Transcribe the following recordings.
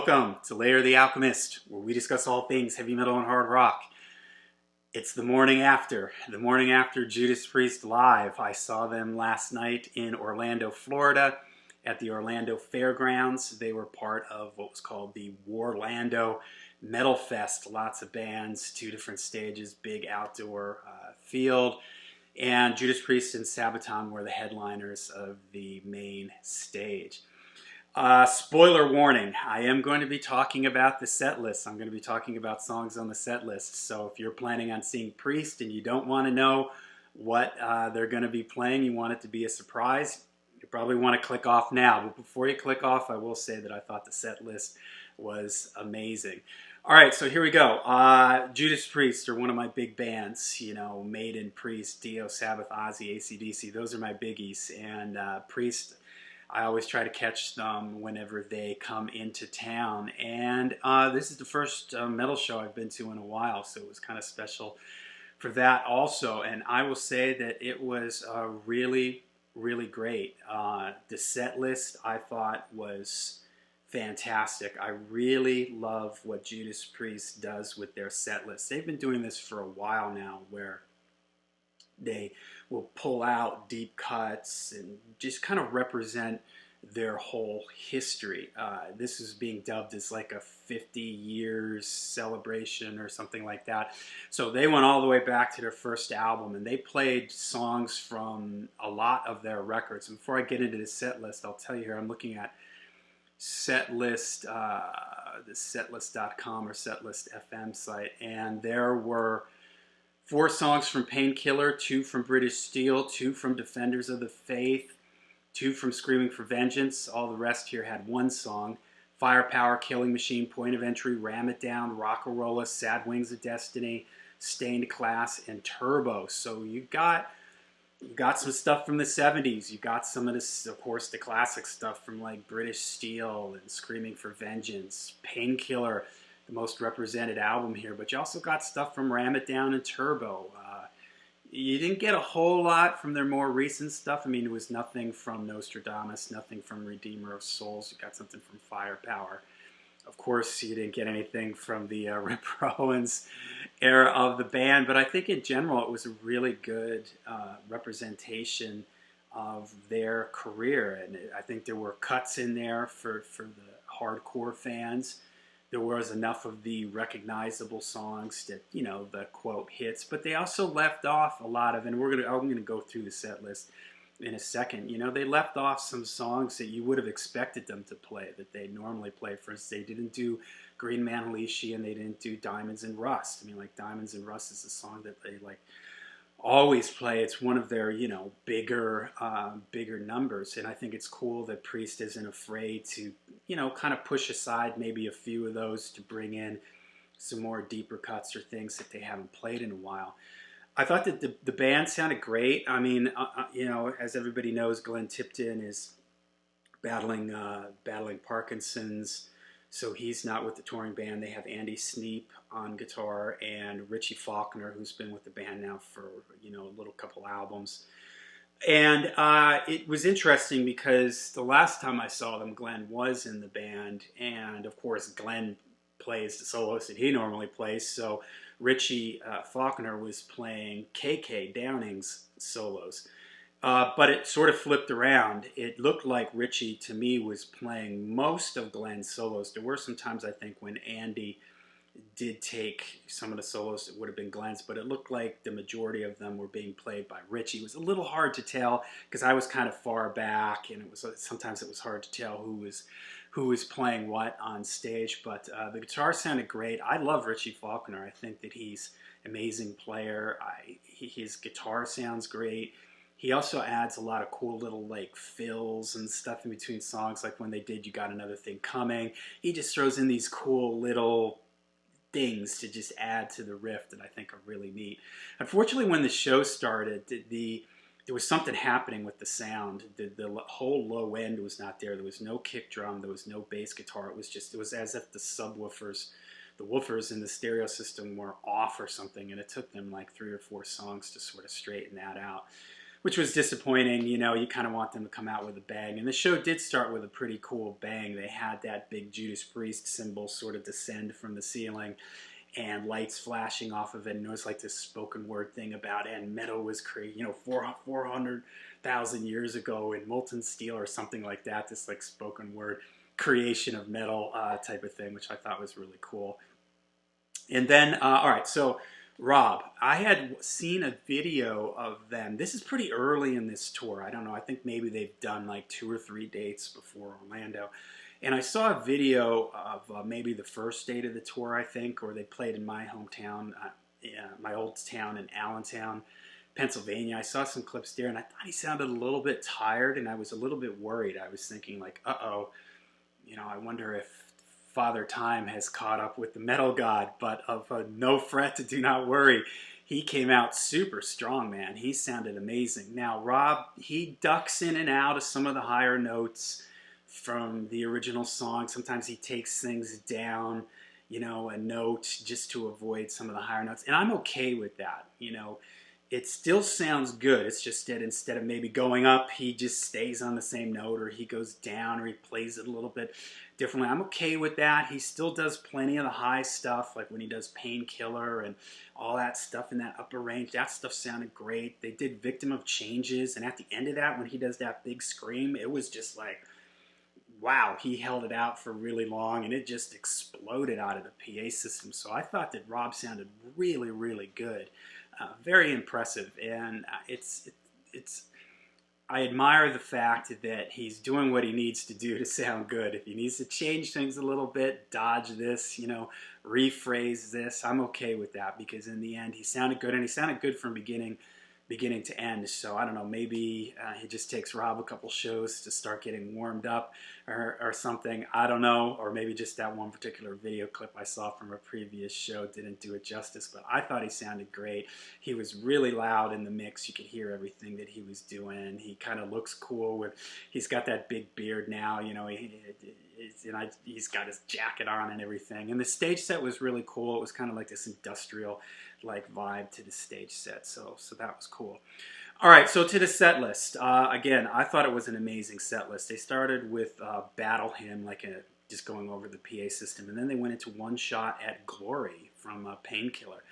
Welcome to Layer the Alchemist, where we discuss all things heavy metal and hard rock. It's the morning after Judas Priest live. I saw them last night in Orlando, Florida, at the Orlando Fairgrounds. They were part of what was called the Warlando Metal Fest. Lots of bands, 2 different stages, big outdoor field. And Judas Priest and Sabaton were the headliners of the main stage. Spoiler warning, I am going to be talking about the set list. I'm going to be talking about songs on the set list. So if you're planning on seeing Priest and you don't want to know what they're going to be playing, you want it to be a surprise, you probably want to click off now. But before you click off, I will say that I thought the set list was amazing. All right, so here we go. Judas Priest are one of my big bands. You know, Maiden, Priest, Dio, Sabbath, Ozzy, AC/DC. Those are my biggies. And Priest, I always try to catch them whenever they come into town. And this is the first metal show I've been to in a while, so it was kind of special for that also. And I will say that it was really, really great. The set list I thought was fantastic. I really love what Judas Priest does with their set list. They've been doing this for a while now, where they will pull out deep cuts and just kind of represent their whole history. This is being dubbed as like a 50 years celebration or something like that. So they went all the way back to their first album, and they played songs from a lot of their records. And before I get into the set list, I'll tell you here, I'm looking at Setlist, the Setlist.com or Setlist FM site, and there were 4 songs from Painkiller, 2 from British Steel, 2 from Defenders of the Faith, 2 from Screaming for Vengeance. All the rest here had 1 song. Firepower, Killing Machine, Point of Entry, Ram It Down, Rockarola, Sad Wings of Destiny, Stained Class, and Turbo. So you got some stuff from the 70s. You got some of this, of course, the classic stuff from like British Steel and Screaming for Vengeance, Painkiller, the most represented album here, but you also got stuff from Ram It Down and Turbo. You didn't get a whole lot from their more recent stuff. I mean, it was nothing from Nostradamus, nothing from Redeemer of Souls. You got something from Firepower. Of course, you didn't get anything from the Rip Owens era of the band, but I think in general it was a really good representation of their career, and I think there were cuts in there for the hardcore fans. There was enough of the recognizable songs that, you know, the quote hits, but they also left off a lot of, and I'm gonna go through the set list in a second. You know, they left off some songs that you would have expected them to play, that they normally play. For instance, they didn't do Green Manalishi, and they didn't do Diamonds and Rust. I mean, like, Diamonds and Rust is a song that they like always play. It's one of their, you know, bigger numbers, and I think it's cool that Priest isn't afraid to, you know, kind of push aside maybe a few of those to bring in some more deeper cuts or things that they haven't played in a while. I thought that the band sounded great. I mean, you know, as everybody knows, Glenn Tipton is battling Parkinson's, so he's not with the touring band. They have Andy Sneap on guitar and Richie Faulkner, who's been with the band now for, you know, a little couple albums. And it was interesting because the last time I saw them, Glenn was in the band, and of course Glenn plays the solos that he normally plays, so Richie Faulkner was playing KK Downing's solos. But it sort of flipped around. It looked like Richie, to me, was playing most of Glenn's solos. There were some times, I think, when Andy did take some of the solos that would have been Glenn's, but it looked like the majority of them were being played by Richie. It was a little hard to tell because I was kind of far back, and sometimes it was hard to tell who was playing what on stage. But the guitar sounded great. I love Richie Faulkner. I think that he's an amazing player. His guitar sounds great. He also adds a lot of cool little like fills and stuff in between songs, like when they did You Got Another Thing Coming. He just throws in these cool little things to just add to the riff that I think are really neat. Unfortunately, when the show started, there was something happening with the sound. The whole low end was not there. There was no kick drum. There was no bass guitar. It was as if the subwoofers, the woofers in the stereo system were off or something, and it took them like 3 or 4 songs to sort of straighten that out. which was disappointing. You know, you kind of want them to come out with a bang. And the show did start with a pretty cool bang. They had that big Judas Priest symbol sort of descend from the ceiling and lights flashing off of it. And it was like this spoken word thing about it. And metal was created, you know, 400,000 years ago in molten steel or something like that. This like spoken word creation of metal type of thing, which I thought was really cool. And then, all right, so Rob, I had seen a video of them. This is pretty early in this tour. I don't know. I think maybe they've done like 2 or 3 dates before Orlando. And I saw a video of maybe the first date of the tour, I think, or they played in my hometown, my old town in Allentown, Pennsylvania. I saw some clips there, and I thought he sounded a little bit tired, and I was a little bit worried. I was thinking like, uh-oh, you know, I wonder if Father Time has caught up with the metal god, but of no fret, do not worry. He came out super strong, man. He sounded amazing. Now, Rob, he ducks in and out of some of the higher notes from the original song. Sometimes he takes things down, you know, a note just to avoid some of the higher notes. And I'm okay with that, you know. It still sounds good. It's just that instead of maybe going up, he just stays on the same note, or he goes down, or he plays it a little bit differently. I'm okay with that. He still does plenty of the high stuff, like when he does Painkiller and all that stuff in that upper range. That stuff sounded great. They did Victim of Changes, and at the end of that, when he does that big scream, it was just like, wow, he held it out for really long, and it just exploded out of the PA system. So I thought that Rob sounded really, really good. Very impressive, and it's I admire the fact that he's doing what he needs to do to sound good. If he needs to change things a little bit, dodge this, you know, rephrase this, I'm okay with that, because in the end he sounded good, and he sounded good from beginning to end. So I don't know, maybe it just takes Rob a couple shows to start getting warmed up or something. I don't know, or maybe just that one particular video clip I saw from a previous show didn't do it justice, but I thought he sounded great. He was really loud in the mix. You could hear everything that he was doing. He kind of looks cool he's got that big beard now, you know, he's got his jacket on and everything. And the stage set was really cool. It was kind of like this industrial like vibe to the stage set, so that was cool. All right, so to the set list. Again, I thought it was an amazing set list. They started with Battle Hymn, just going over the PA system, and then they went into One Shot at Glory from Painkiller,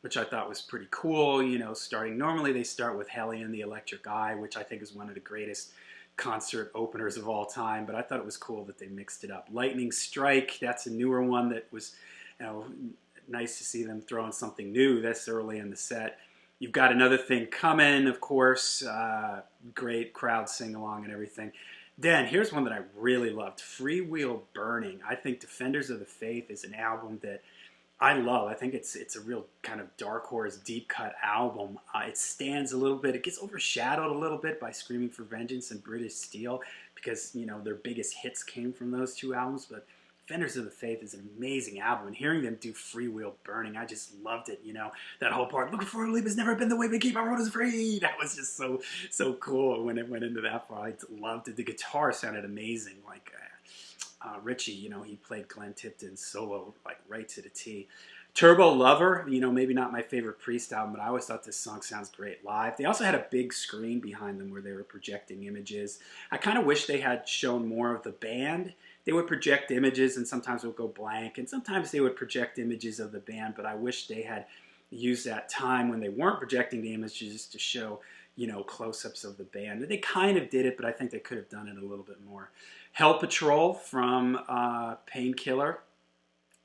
which I thought was pretty cool. You know, normally they start with Hellion, the Electric Eye, which I think is one of the greatest concert openers of all time, but I thought it was cool that they mixed it up. Lightning Strike, that's a newer one that was, you know, nice to see them throwing something new this early in the set. You've got Another Thing Coming, of course. Great crowd sing-along and everything. Then, here's one that I really loved. Freewheel Burning. I think Defenders of the Faith is an album that I love. I think it's a real kind of dark horse, deep-cut album. It stands a little bit. It gets overshadowed a little bit by Screaming for Vengeance and British Steel, because, you know, their biggest hits came from those two albums, but Defenders of the Faith is an amazing album, and hearing them do Freewheel Burning, I just loved it, you know, that whole part, looking for a leap has never been the way we keep our road is free, that was just so cool when it went into that part. I loved it. The guitar sounded amazing, like Richie, you know, he played Glenn Tipton's solo, like, right to the T. Turbo Lover, you know, maybe not my favorite Priest album, but I always thought this song sounds great live. They also had a big screen behind them where they were projecting images. I kind of wish they had shown more of the band. They would project images, and sometimes it would go blank, and sometimes they would project images of the band, but I wish they had used that time when they weren't projecting the images to show, you know, close-ups of the band. They kind of did it, but I think they could have done it a little bit more. Hell Patrol from Painkiller.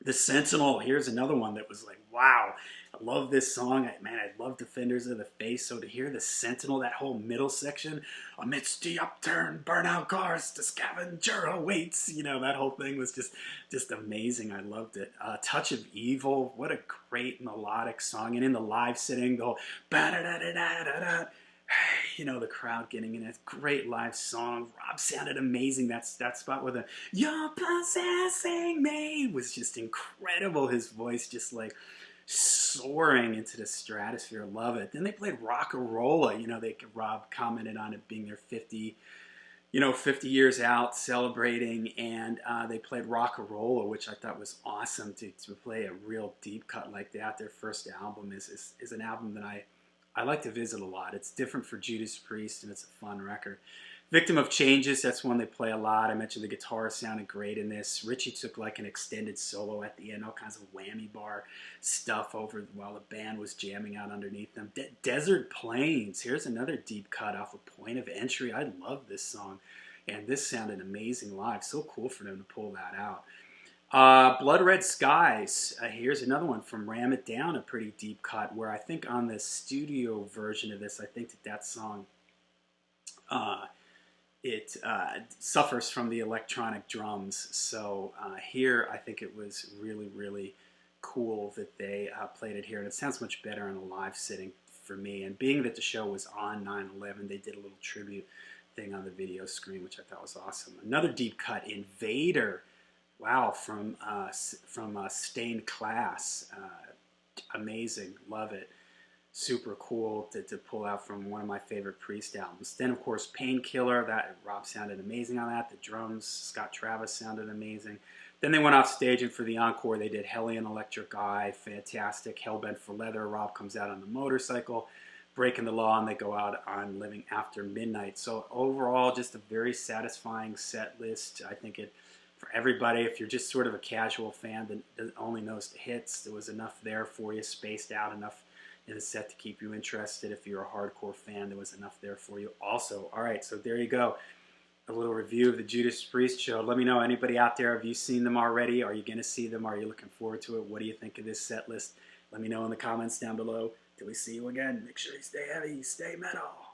The Sentinel, here's another one that was like, wow, I love this song. Man, I love Defenders of the Faith. So to hear the Sentinel, that whole middle section, amidst the upturned, burnout cars, the scavenger awaits. You know, that whole thing was just amazing. I loved it. Touch of Evil, what a great melodic song. And in the live setting, the whole ba-da-da-da-da-da-da, you know, the crowd getting in a great live song. Rob sounded amazing. That spot with the "You're possessing me" was just incredible. His voice just like soaring into the stratosphere. Love it. Then they played Rock-a-Rolla. You know, Rob commented on it being their 50 years out celebrating, and they played Rock-a-Rolla, which I thought was awesome to play a real deep cut like that. Their first album is an album that I I like to visit a lot. It's different for Judas Priest, and it's a fun record. Victim of Changes, that's one they play a lot. I mentioned the guitar sounded great in this. Richie took like an extended solo at the end, all kinds of whammy bar stuff over while the band was jamming out underneath them. Desert Plains, here's another deep cut off of Point of Entry. I love this song, and this sounded amazing live. So cool for them to pull that out. Blood Red Skies, here's another one from Ram It Down, a pretty deep cut, where I think on the studio version of this, I think that song... it suffers from the electronic drums. So here, I think it was really, really cool that they played it here. And it sounds much better in a live sitting for me. And being that the show was on 9/11, they did a little tribute thing on the video screen, which I thought was awesome. Another deep cut, Invader. Wow, from Stained Class. Amazing, love it. Super cool to pull out from one of my favorite Priest albums. Then, of course, Painkiller. That Rob sounded amazing on that. The drums, Scott Travis sounded amazing. Then they went off stage, and for the encore, they did Hellion Electric Eye. Fantastic. Hellbent for Leather. Rob comes out on the motorcycle, breaking the law, and they go out on Living After Midnight. So overall, just a very satisfying set list. I think it, for everybody, if you're just sort of a casual fan that only knows the hits, there was enough there for you, spaced out enough in the set to keep you interested. If you're a hardcore fan, there was enough there for you also. All right, so there you go. A little review of the Judas Priest show. Let me know, anybody out there, have you seen them already? Are you going to see them? Are you looking forward to it? What do you think of this set list? Let me know in the comments down below. Till we see you again, make sure you stay heavy, stay metal.